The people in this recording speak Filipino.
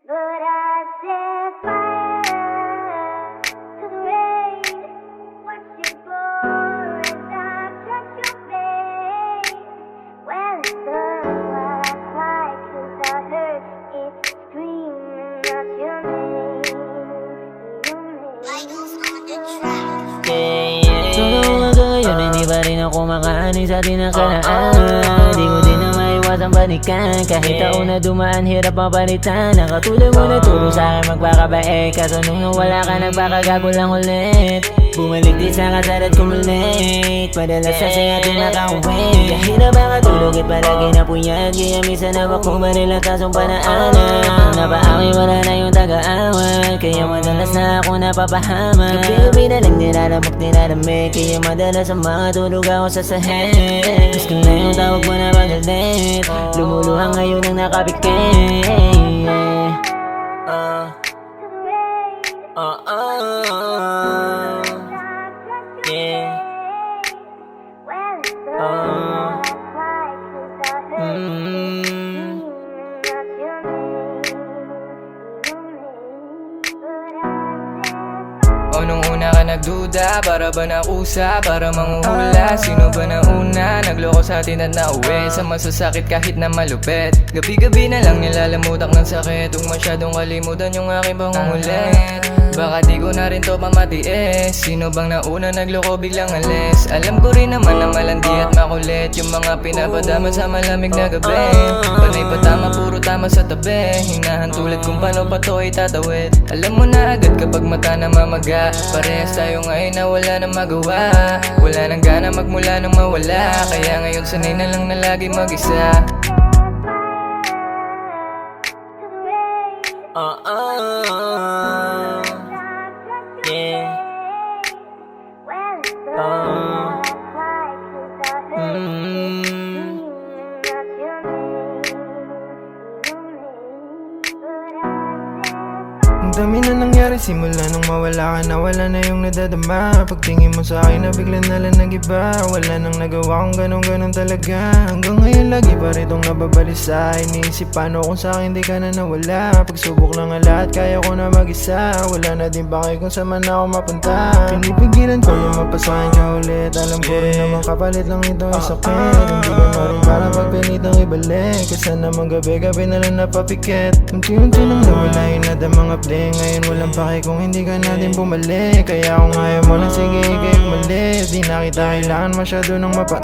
But I set fire to the rain. Watch it pour as I touch your face. Well, it's done why I cry, 'cause I heard it screaming out your name. Hanggang ngayon hindi pa rin ako makaani sa tinakaraan. Di ko din na maiwasang balikan. Kahit taon na dumaan, hirap mapalitan. Nakatulog mo na turo sa akin magpakabait. Kaso nung nawala ka, nagpakagago lang ulit. Bumalik di sa kasarat kumulit. Padalas sa saya tinakawin. Kahit na baka tulog at palagi na puyat. Kaya minsan na ako manilang kasong panaanan. Kung napaaway wala na yung taga-awal. Kaya madalas na ako napapahaman. Gabi-gabi na lang nilalamok nilalamig. Kaya madalas ang mga tulog ako sa sahig. Gusto na yung tawag mo na magalit. Lumuluhang ngayon ang nakapikit. Yeah. Well, it's done why I cry, 'cause I heard it screaming out your name. O nung una ka nagduda, para ba nakusa, para manghuhula? Sino ba nauna, nagloko sa atin at nauwi sa masasakit kahit na malupit? Gabi-gabi na lang nilalamutak ng sakit. Huwag masyadong kalimutan yung aking pangungulit. Baka di ko na rin to pamatiis. Sino bang nauna nagloko biglang alis? Alam ko rin naman na malandi at makulit yung mga pinapadama sa malamig na gabi. Panay pa tama, puro tama sa tabi. Hinahan tulad kung paano pa to itatawid. Alam mo na agad kapag mata na mamaga. Parehas tayo ngayon na wala nang magawa. Wala nang gana magmula nang mawala. Kaya ngayon sanay na lang na lagi mag-isa. Yeah. Well, it's done why I cry, 'cause I heard it screaming out your name. Ang dami na nangyari simula nung mawala ka na. Wala na yung nadadama. Pagtingin mo sa akin na bigla na lang nag-iba. Wala nang nagawa kung ganun talaga. Hanggang ngayon lagi pa rin itong nababalisa. Iniisip paano kung sa akin di ka na nawala. Pagsubok lang ang lahat kaya ko na mag-isa. Wala na din bakit kung saan man ako mapunta. Pinipigilan ko yung mapasahin ka ulit. Alam ko rin naman kapalit lang ito yung sakit. Hindi ko na rin parang pagpilitang ibalik. Kasi naman gabi-gabi na lang napapikit. Unti-unti nang nawala yung nada mga play. Ngayon walang pake kung hindi ka natin bumalik. Kaya kung ayaw mo lang sige kayo umalis. Di na kita kailangan masyado ng mapait.